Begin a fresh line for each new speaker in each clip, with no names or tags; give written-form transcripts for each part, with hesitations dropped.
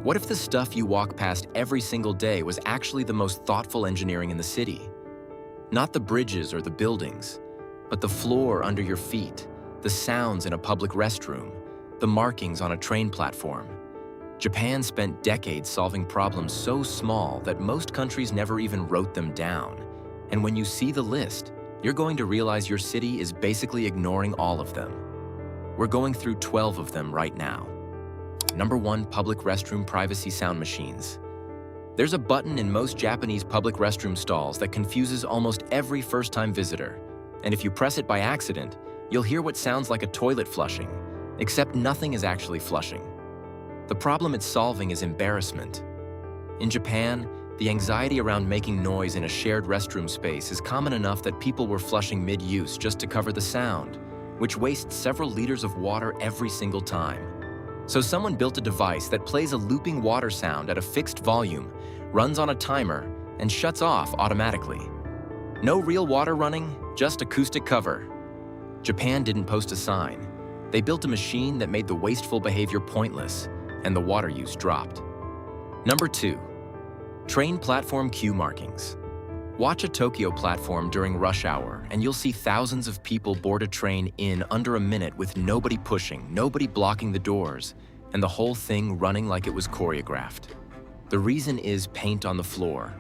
What if the stuff you walk past every single day was actually the most thoughtful engineering in the city? Not the bridges or the buildings, but the floor under your feet, the sounds in a public restroom, the markings on a train platform. Japan spent decades solving problems so small that most countries never even wrote them down. And when you see the list, you're going to realize your city is basically ignoring all of them. We're going through 12 of them right now. Number 1, public restroom privacy sound machines. There's a button in most Japanese public restroom stalls that confuses almost every first-time visitor. And if you press it by accident, you'll hear what sounds like a toilet flushing, except nothing is actually flushing. The problem it's solving is embarrassment. In Japan, the anxiety around making noise in a shared restroom space is common enough that people were flushing mid-use just to cover the sound, which wastes several liters of water every single time. So someone built a device that plays a looping water sound at a fixed volume, runs on a timer, and shuts off automatically. No real water running, just acoustic cover. Japan didn't post a sign. They built a machine that made the wasteful behavior pointless, and the water use dropped. Number 2, train platform queue markings. Watch a Tokyo platform during rush hour, and you'll see thousands of people board a train in under a minute with nobody pushing, nobody blocking the doors, and the whole thing running like it was choreographed. The reason is paint on the floor.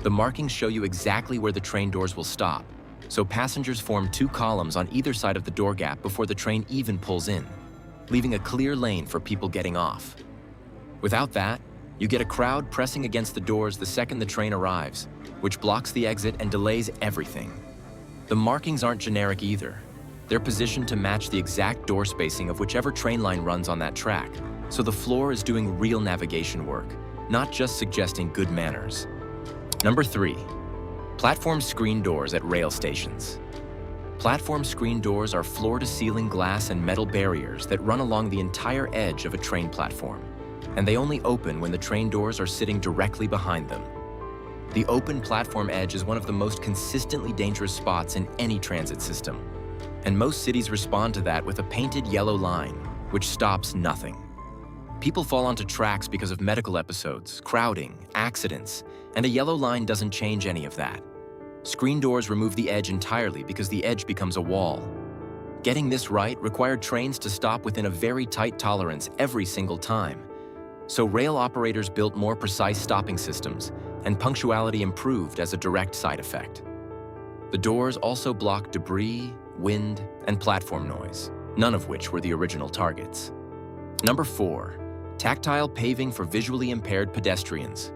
The markings show you exactly where the train doors will stop, so passengers form 2 columns on either side of the door gap before the train even pulls in, leaving a clear lane for people getting off. Without that, you get a crowd pressing against the doors the second the train arrives, which blocks the exit and delays everything. The markings aren't generic either. They're positioned to match the exact door spacing of whichever train line runs on that track, so the floor is doing real navigation work, not just suggesting good manners. Number 3, platform screen doors at rail stations. Platform screen doors are floor-to-ceiling glass and metal barriers that run along the entire edge of a train platform, and they only open when the train doors are sitting directly behind them. The open platform edge is one of the most consistently dangerous spots in any transit system, and most cities respond to that with a painted yellow line, which stops nothing. People fall onto tracks because of medical episodes, crowding, accidents, and a yellow line doesn't change any of that. Screen doors remove the edge entirely because the edge becomes a wall. Getting this right required trains to stop within a very tight tolerance every single time. So rail operators built more precise stopping systems, and punctuality improved as a direct side effect. The doors also block debris, wind, and platform noise, none of which were the original targets. Number 4, tactile paving for visually impaired pedestrians.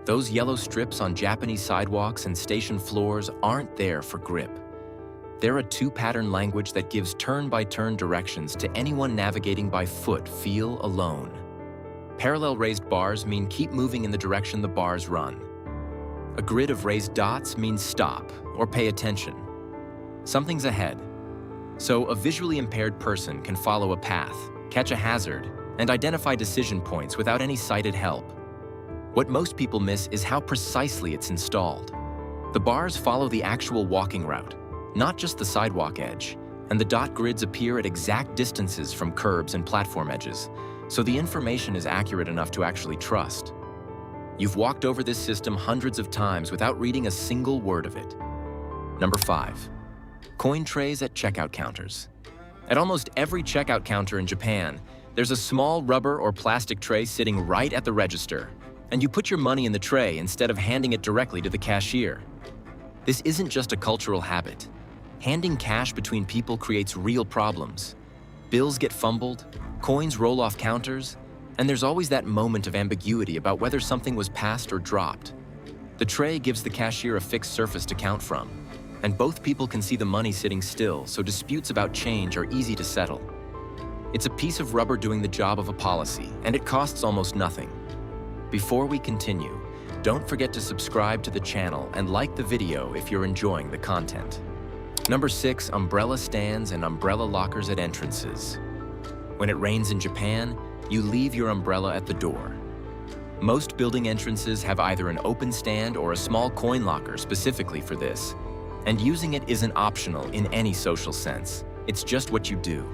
Those yellow strips on Japanese sidewalks and station floors aren't there for grip. They're a 2-pattern language that gives turn-by-turn directions to anyone navigating by foot, feel alone. Parallel raised bars mean keep moving in the direction the bars run. A grid of raised dots means stop or pay attention. Something's ahead. So a visually impaired person can follow a path, catch a hazard, and identify decision points without any sighted help. What most people miss is how precisely it's installed. The bars follow the actual walking route, not just the sidewalk edge, and the dot grids appear at exact distances from curbs and platform edges, so the information is accurate enough to actually trust. You've walked over this system hundreds of times without reading a single word of it. Number 5, coin trays at checkout counters. At almost every checkout counter in Japan, there's a small rubber or plastic tray sitting right at the register, and you put your money in the tray instead of handing it directly to the cashier. This isn't just a cultural habit. Handing cash between people creates real problems. Bills get fumbled, coins roll off counters, and there's always that moment of ambiguity about whether something was passed or dropped. The tray gives the cashier a fixed surface to count from, and both people can see the money sitting still, so disputes about change are easy to settle. It's a piece of rubber doing the job of a policy, and it costs almost nothing. Before we continue, don't forget to subscribe to the channel and like the video if you're enjoying the content. Number 6, umbrella stands and umbrella lockers at entrances. When it rains in Japan, you leave your umbrella at the door. Most building entrances have either an open stand or a small coin locker specifically for this, and using it isn't optional in any social sense. It's just what you do.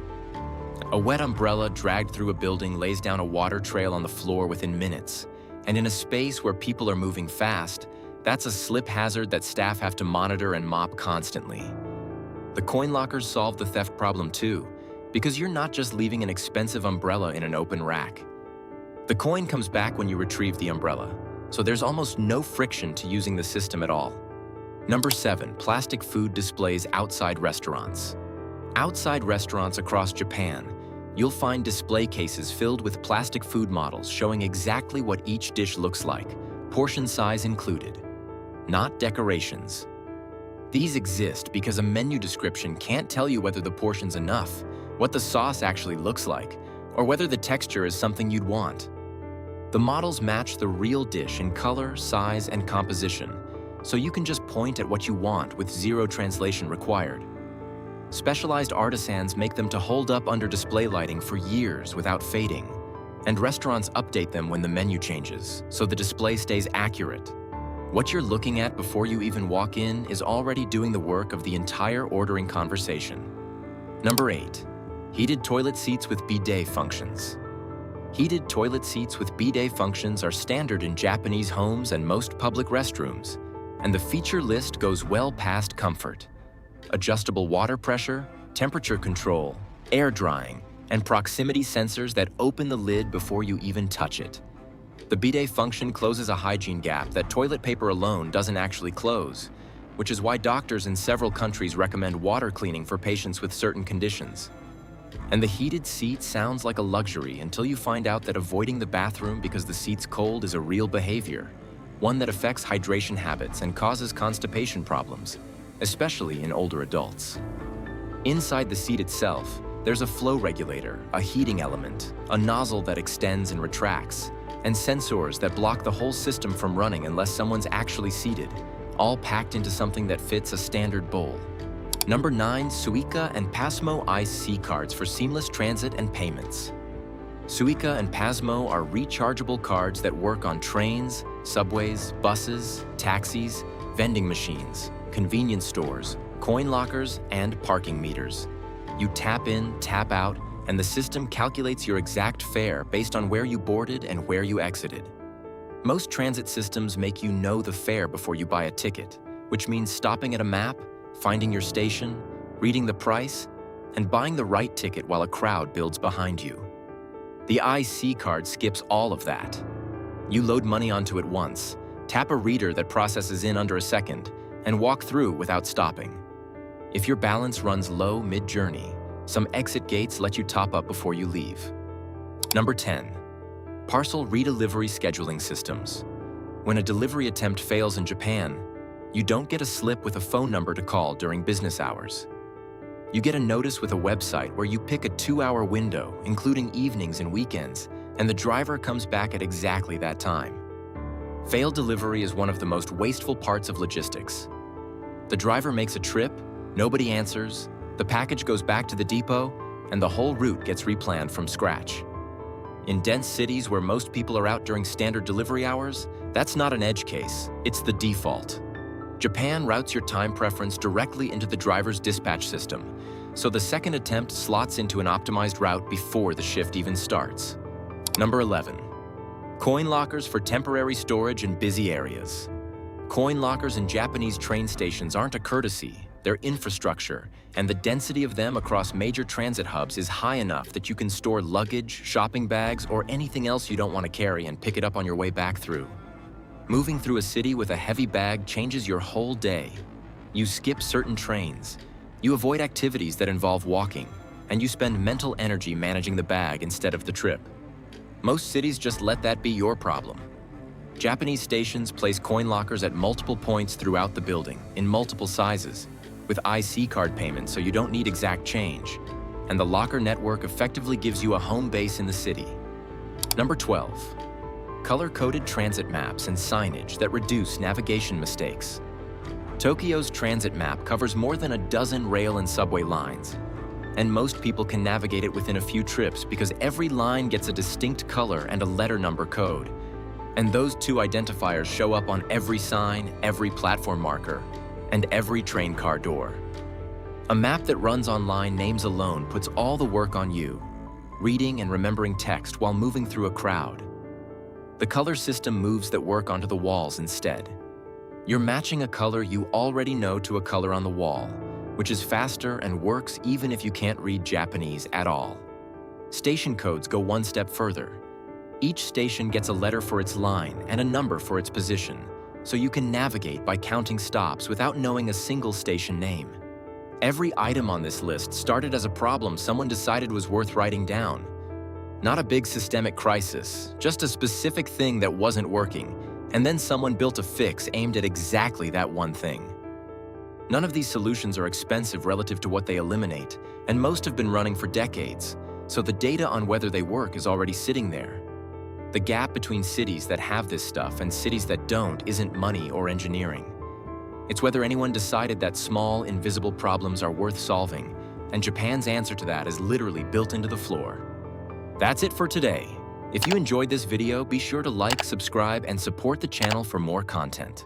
A wet umbrella dragged through a building lays down a water trail on the floor within minutes. And in a space where people are moving fast, that's a slip hazard that staff have to monitor and mop constantly. The coin lockers solve the theft problem too, because you're not just leaving an expensive umbrella in an open rack. The coin comes back when you retrieve the umbrella, so there's almost no friction to using the system at all. Number 7, plastic food displays outside restaurants. Outside restaurants across Japan, you'll find display cases filled with plastic food models showing exactly what each dish looks like, portion size included, not decorations. These exist because a menu description can't tell you whether the portion's enough, what the sauce actually looks like, or whether the texture is something you'd want. The models match the real dish in color, size, and composition, so you can just point at what you want with zero translation required. Specialized artisans make them to hold up under display lighting for years without fading, and restaurants update them when the menu changes, so the display stays accurate. What you're looking at before you even walk in is already doing the work of the entire ordering conversation. Number 8, heated toilet seats with bidet functions. Heated toilet seats with bidet functions are standard in Japanese homes and most public restrooms, and the feature list goes well past comfort. Adjustable water pressure, temperature control, air drying, and proximity sensors that open the lid before you even touch it. The bidet function closes a hygiene gap that toilet paper alone doesn't actually close, which is why doctors in several countries recommend water cleaning for patients with certain conditions. And the heated seat sounds like a luxury until you find out that avoiding the bathroom because the seat's cold is a real behavior, one that affects hydration habits and causes constipation problems, especially in older adults. Inside the seat itself, there's a flow regulator, a heating element, a nozzle that extends and retracts, and sensors that block the whole system from running unless someone's actually seated, all packed into something that fits a standard bowl. Number 9, Suica and Pasmo IC cards for seamless transit and payments. Suica and Pasmo are rechargeable cards that work on trains, subways, buses, taxis, vending machines, convenience stores, coin lockers, and parking meters. You tap in, tap out, and the system calculates your exact fare based on where you boarded and where you exited. Most transit systems make you know the fare before you buy a ticket, which means stopping at a map, finding your station, reading the price, and buying the right ticket while a crowd builds behind you. The IC card skips all of that. You load money onto it once, tap a reader that processes in under a second, and walk through without stopping. If your balance runs low mid-journey, some exit gates let you top up before you leave. Number 10, Parcel Redelivery scheduling systems. When a delivery attempt fails in Japan, you don't get a slip with a phone number to call during business hours. You get a notice with a website where you pick a 2-hour window, including evenings and weekends, and the driver comes back at exactly that time. Failed delivery is one of the most wasteful parts of logistics. The driver makes a trip, nobody answers, the package goes back to the depot, and the whole route gets replanned from scratch. In dense cities where most people are out during standard delivery hours, that's not an edge case, it's the default. Japan routes your time preference directly into the driver's dispatch system, so the second attempt slots into an optimized route before the shift even starts. Number 11, coin lockers for temporary storage in busy areas. Coin lockers in Japanese train stations aren't a courtesy, they're infrastructure, and the density of them across major transit hubs is high enough that you can store luggage, shopping bags, or anything else you don't want to carry and pick it up on your way back through. Moving through a city with a heavy bag changes your whole day. You skip certain trains, you avoid activities that involve walking, and you spend mental energy managing the bag instead of the trip. Most cities just let that be your problem. Japanese stations place coin lockers at multiple points throughout the building, in multiple sizes, with IC card payment so you don't need exact change, and the locker network effectively gives you a home base in the city. Number 12, color-coded transit maps and signage that reduce navigation mistakes. Tokyo's transit map covers more than a dozen rail and subway lines, and most people can navigate it within a few trips because every line gets a distinct color and a letter number code. And those two identifiers show up on every sign, every platform marker, and every train car door. A map that runs online names alone puts all the work on you, reading and remembering text while moving through a crowd. The color system moves that work onto the walls instead. You're matching a color you already know to a color on the wall, which is faster and works even if you can't read Japanese at all. Station codes go one step further. Each station gets a letter for its line and a number for its position, so you can navigate by counting stops without knowing a single station name. Every item on this list started as a problem someone decided was worth writing down. Not a big systemic crisis, just a specific thing that wasn't working, and then someone built a fix aimed at exactly that one thing. None of these solutions are expensive relative to what they eliminate, and most have been running for decades, so the data on whether they work is already sitting there. The gap between cities that have this stuff and cities that don't isn't money or engineering. It's whether anyone decided that small, invisible problems are worth solving, and Japan's answer to that is literally built into the floor. That's it for today. If you enjoyed this video, be sure to like, subscribe, and support the channel for more content.